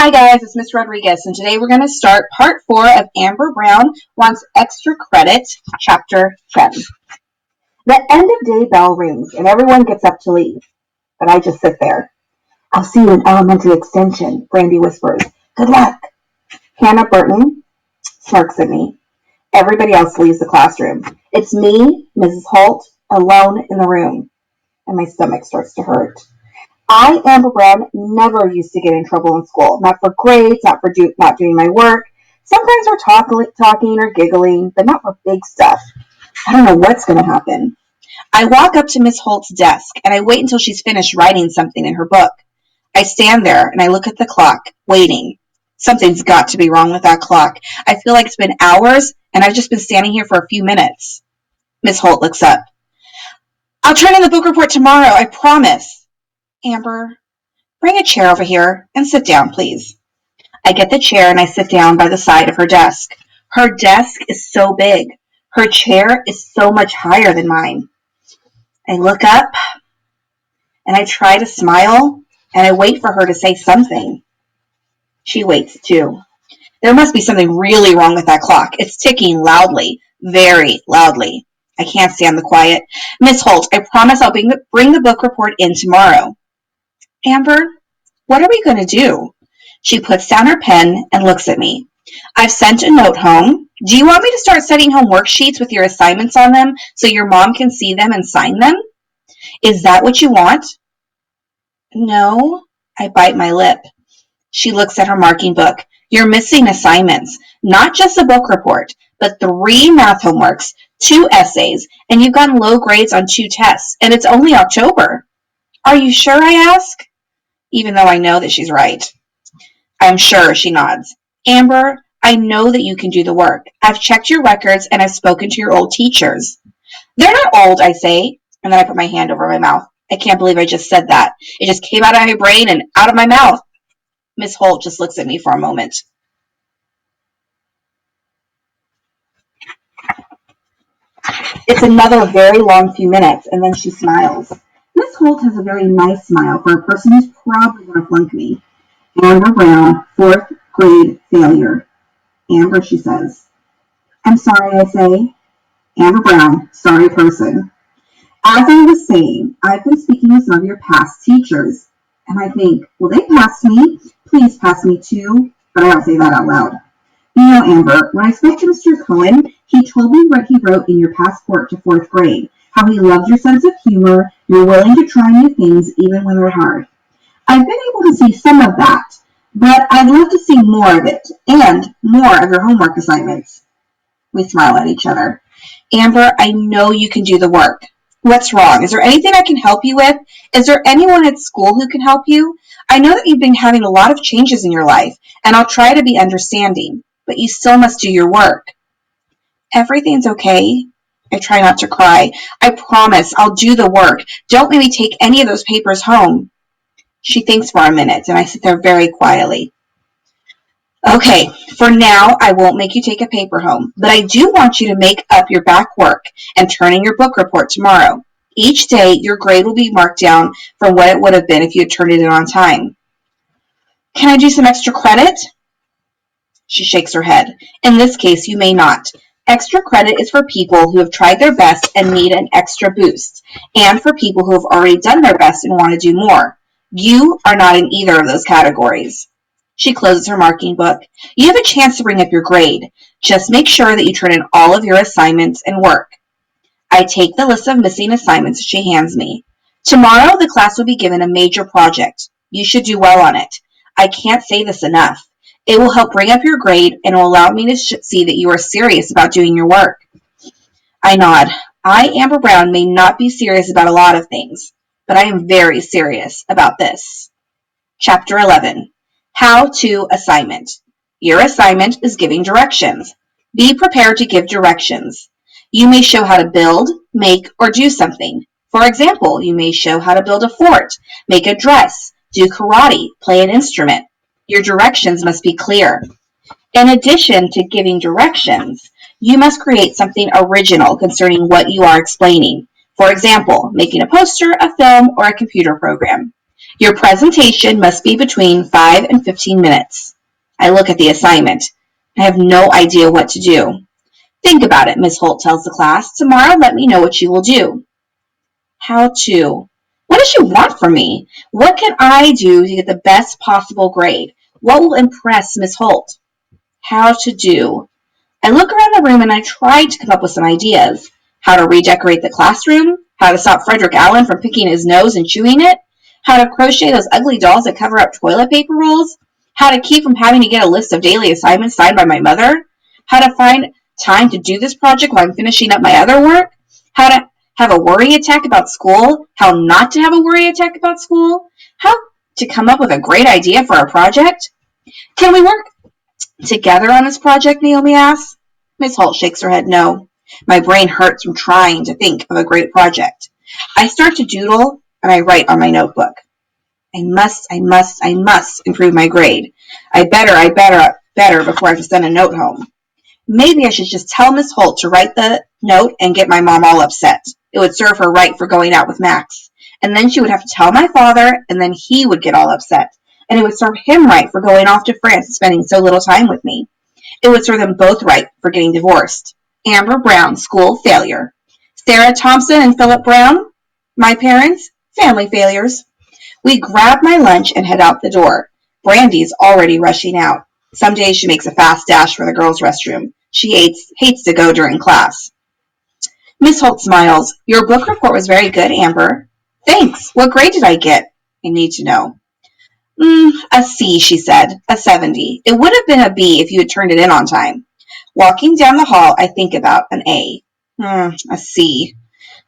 Hi guys, it's Miss Rodriguez, and today we're going to start part 4 of Amber Brown Wants Extra Credit, Chapter 10. The end of day bell rings, and everyone gets up to leave, but I just sit there. I'll see you in elementary extension, Brandy whispers. Good luck. Hannah Burton smirks at me. Everybody else leaves the classroom. It's me, Mrs. Holt, alone in the room, and my stomach starts to hurt. I, Amber Brown, never used to get in trouble in school. Not for grades, not for not doing my work. Sometimes we're talking or giggling, but not for big stuff. I don't know what's going to happen. I walk up to Miss Holt's desk, and I wait until she's finished writing something in her book. I stand there, and I look at the clock, waiting. Something's got to be wrong with that clock. I feel like it's been hours, and I've just been standing here for a few minutes. Miss Holt looks up. I'll turn in the book report tomorrow, I promise. Amber, bring a chair over here and sit down, please. I get the chair and I sit down by the side of her desk. Her desk is so big. Her chair is so much higher than mine. I look up and I try to smile and I wait for her to say something. She waits too. There must be something really wrong with that clock. It's ticking loudly, very loudly. I can't stand the quiet. Miss Holt, I promise I'll bring the book report in tomorrow. Amber, what are we going to do? She puts down her pen and looks at me. I've sent a note home. Do you want me to start sending home worksheets with your assignments on them so your mom can see them and sign them? Is that what you want? No, I bite my lip. She looks at her marking book. You're missing assignments, not just a book report, but 3 math homeworks, 2 essays, and you've gotten low grades on 2 tests, and it's only October. Are you sure, I ask? Even though I know that she's right. I'm sure, she nods. Amber, I know that you can do the work. I've checked your records and I've spoken to your old teachers. They're not old, I say, and then I put my hand over my mouth. I can't believe I just said that. It just came out of my brain and out of my mouth. Miss Holt just looks at me for a moment. It's another very long few minutes, and then she smiles. Miss Holt has a very nice smile for a person who's probably going to flunk me. Amber Brown, 4th grade failure. Amber, she says. I'm sorry, I say. Amber Brown, sorry person. As I was saying, I've been speaking with some of your past teachers, and I think, will they pass me? Please pass me too. But I don't say that out loud. You know, Amber, when I spoke to Mr. Cohen, he told me what he wrote in your passport to 4th grade, how he loves your sense of humor, you're willing to try new things even when they're hard. I've been able to see some of that, but I'd love to see more of it, and more of your homework assignments. We smile at each other. Amber, I know you can do the work. What's wrong? Is there anything I can help you with? Is there anyone at school who can help you? I know that you've been having a lot of changes in your life, and I'll try to be understanding, but you still must do your work. Everything's okay. I try not to cry. I promise I'll do the work. Don't make me take any of those papers home. She thinks for a minute, and I sit there very quietly. Okay, for now, I won't make you take a paper home, but I do want you to make up your back work and turn in your book report tomorrow. Each day, your grade will be marked down from what it would have been if you had turned it in on time. Can I do some extra credit? She shakes her head. In this case, you may not. Extra credit is for people who have tried their best and need an extra boost, and for people who have already done their best and want to do more. You are not in either of those categories. She closes her marking book. You have a chance to bring up your grade. Just make sure that you turn in all of your assignments and work. I take the list of missing assignments she hands me. Tomorrow, the class will be given a major project. You should do well on it. I can't say this enough. It will help bring up your grade and will allow me to see that you are serious about doing your work. I nod. I, Amber Brown, may not be serious about a lot of things, but I am very serious about this. Chapter 11. How to assignment. Your assignment is giving directions. Be prepared to give directions. You may show how to build, make, or do something. For example, you may show how to build a fort, make a dress, do karate, play an instrument. Your directions must be clear. In addition to giving directions, you must create something original concerning what you are explaining. For example, making a poster, a film, or a computer program. Your presentation must be between 5 and 15 minutes. I look at the assignment. I have no idea what to do. Think about it, Miss Holt tells the class. Tomorrow let me know what you will do. How to? What does she want from me? What can I do to get the best possible grade? What will impress Miss Holt? How to do? I look around the room and I try to come up with some ideas. How to redecorate the classroom? How to stop Frederick Allen from picking his nose and chewing it? How to crochet those ugly dolls that cover up toilet paper rolls? How to keep from having to get a list of daily assignments signed by my mother? How to find time to do this project while I'm finishing up my other work? How to have a worry attack about school? How not to have a worry attack about school? How to come up with a great idea for a project? Can we work together on this project? Naomi asks. Miss Holt shakes her head no. My brain hurts from trying to think of a great project. I start to doodle and I write on my notebook. I must improve my grade. I better before I have to send a note home. Maybe I should just tell Miss Holt to write the note and get my mom all upset. It would serve her right for going out with Max. And then she would have to tell my father, and then he would get all upset. And it would serve him right for going off to France and spending so little time with me. It would serve them both right for getting divorced. Amber Brown, school failure. Sarah Thompson and Philip Brown, my parents, family failures. We grab my lunch and head out the door. Brandy's already rushing out. Some days she makes a fast dash for the girls' restroom. She hates to go during class. Miss Holt smiles. Your book report was very good, Amber. Thanks. What grade did I get? I need to know. A C, she said. A 70. It would have been a B if you had turned it in on time. Walking down the hall, I think about an A. A C.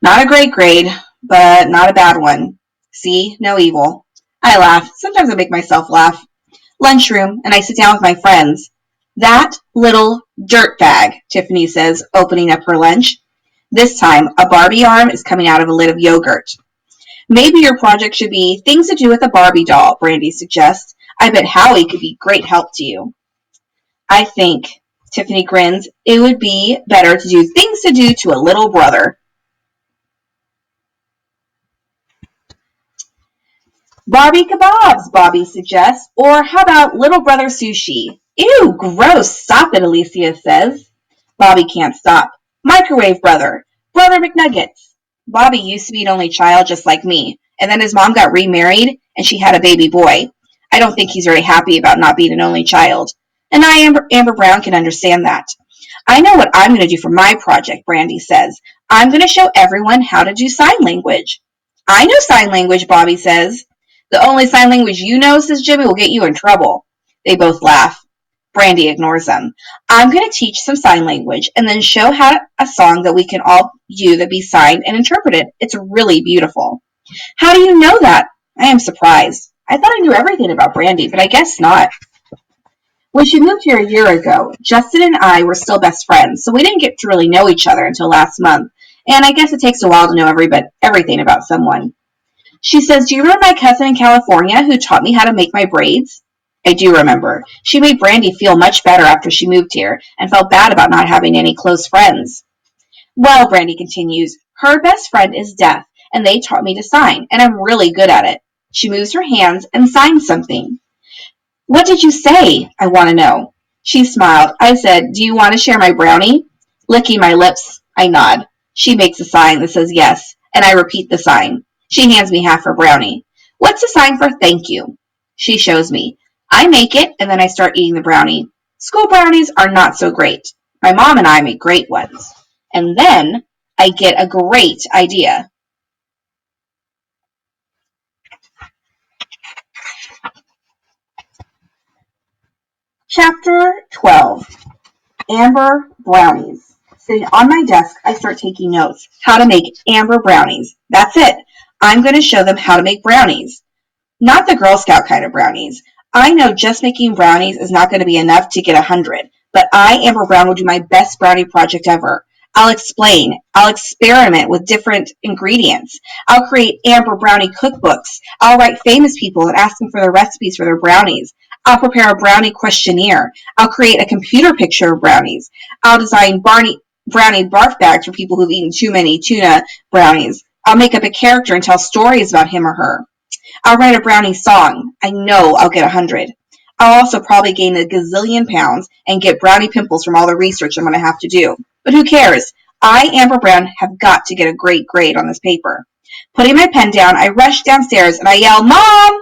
Not a great grade, but not a bad one. See, no evil. I laugh. Sometimes I make myself laugh. Lunchroom, and I sit down with my friends. That little dirtbag, Tiffany says, opening up her lunch. This time, a Barbie arm is coming out of a lid of yogurt. Maybe your project should be things to do with a Barbie doll, Brandy suggests. I bet Howie could be great help to you. I think, Tiffany grins, it would be better to do things to do to a little brother. Barbie kebabs, Bobby suggests. Or how about little brother sushi? Ew, gross, stop it, Alicia says. Bobby can't stop. Microwave brother. Brother McNuggets. Bobby used to be an only child just like me, and then his mom got remarried, and she had a baby boy. I don't think he's very happy about not being an only child. And Amber Brown, can understand that. I know what I'm going to do for my project, Brandy says. I'm going to show everyone how to do sign language. I know sign language, Bobby says. The only sign language you know, says Jimmy, will get you in trouble. They both laugh. Brandy ignores them. I'm going to teach some sign language and then show how a song that we can all do that be signed and interpreted. It's really beautiful. How do you know that? I am surprised. I thought I knew everything about Brandy, but I guess not. When she moved here a year ago, Justin and I were still best friends, so we didn't get to really know each other until last month. And I guess it takes a while to know everything about someone. She says, do you remember my cousin in California who taught me how to make my braids? I do remember. She made Brandy feel much better after she moved here and felt bad about not having any close friends. Well, Brandy continues, her best friend is deaf, and they taught me to sign, and I'm really good at it. She moves her hands and signs something. What did you say? I want to know. She smiled. I said, do you want to share my brownie? Licking my lips, I nod. She makes a sign that says yes, and I repeat the sign. She hands me half her brownie. What's the sign for thank you? She shows me. I make it, and then I start eating the brownie. School brownies are not so great. My mom and I make great ones. And then I get a great idea. Chapter 12. Amber Brownies. Sitting on my desk, I start taking notes. How to make Amber Brownies. That's it. I'm going to show them how to make brownies. Not the Girl Scout kind of brownies. I know just making brownies is not going to be enough to get 100, but I, Amber Brown, will do my best brownie project ever. I'll explain. I'll experiment with different ingredients. I'll create Amber Brownie cookbooks. I'll write famous people and ask them for their recipes for their brownies. I'll prepare a brownie questionnaire. I'll create a computer picture of brownies. I'll design brownie barf bags for people who've eaten too many tuna brownies. I'll make up a character and tell stories about him or her. I'll write a Brownie song. I know I'll get 100. I'll also probably gain a gazillion pounds and get Brownie pimples from all the research I'm going to have to do. But who cares? I, Amber Brown, have got to get a great grade on this paper. Putting my pen down, I rush downstairs and I yell, Mom!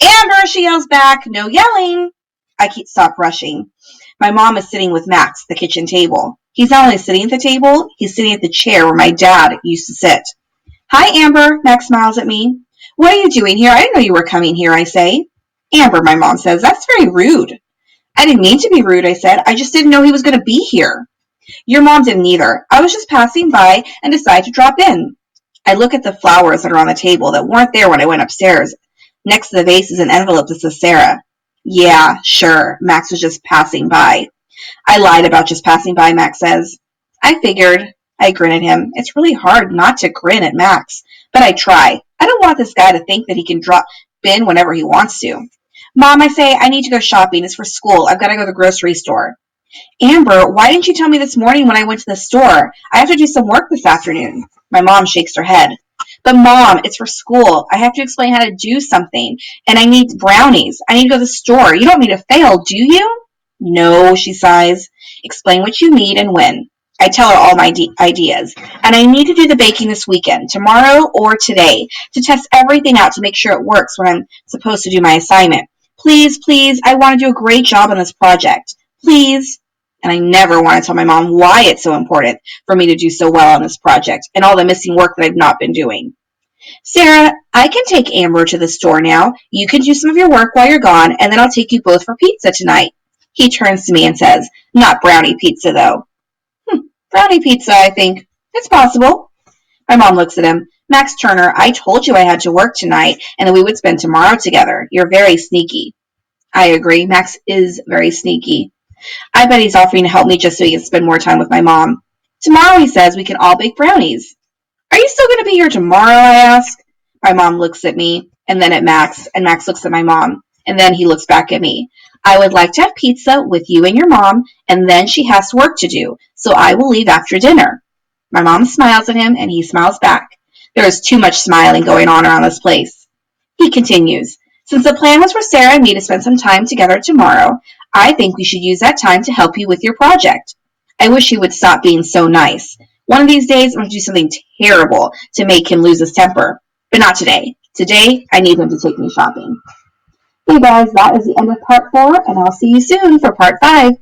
Amber, she yells back, no yelling. I stop rushing. My mom is sitting with Max at the kitchen table. He's not only sitting at the table, he's sitting at the chair where my dad used to sit. Hi, Amber, Max smiles at me. What are you doing here? I didn't know you were coming here, I say. Amber, my mom says, that's very rude. I didn't mean to be rude, I said. I just didn't know he was going to be here. Your mom didn't either. I was just passing by and decided to drop in. I look at the flowers that are on the table that weren't there when I went upstairs. Next to the vase is an envelope that says Sarah. Yeah, sure, Max was just passing by. I lied about just passing by, Max says. I figured. I grin at him. It's really hard not to grin at Max, but I try. I don't want this guy to think that he can drop in whenever he wants to. Mom, I say, I need to go shopping. It's for school. I've got to go to the grocery store. Amber, why didn't you tell me this morning when I went to the store? I have to do some work this afternoon. My mom shakes her head. But Mom, it's for school. I have to explain how to do something. And I need brownies. I need to go to the store. You don't want me to fail, do you? No, she sighs. Explain what you need and when. I tell her all my ideas. And I need to do the baking this weekend, tomorrow or today, to test everything out to make sure it works when I'm supposed to do my assignment. Please, please, I want to do a great job on this project. Please. And I never want to tell my mom why it's so important for me to do so well on this project and all the missing work that I've not been doing. Sarah, I can take Amber to the store now. You can do some of your work while you're gone, and then I'll take you both for pizza tonight. He turns to me and says, not brownie pizza, though. Brownie pizza, I think. It's possible. My mom looks at him. Max Turner, I told you I had to work tonight and that we would spend tomorrow together. You're very sneaky. I agree. Max is very sneaky. I bet he's offering to help me just so he can spend more time with my mom. Tomorrow, he says, we can all bake brownies. Are you still going to be here tomorrow, I ask. My mom looks at me, and then at Max, and Max looks at my mom, and then he looks back at me. I would like to have pizza with you and your mom, and then she has work to do, so I will leave after dinner. My mom smiles at him, and he smiles back. There is too much smiling going on around this place. He continues, since the plan was for Sarah and me to spend some time together tomorrow, I think we should use that time to help you with your project. I wish he would stop being so nice. One of these days, I'm going to do something terrible to make him lose his temper. But not today. Today, I need him to take me shopping. Hey guys, that is the end of part 4, and I'll see you soon for part 5.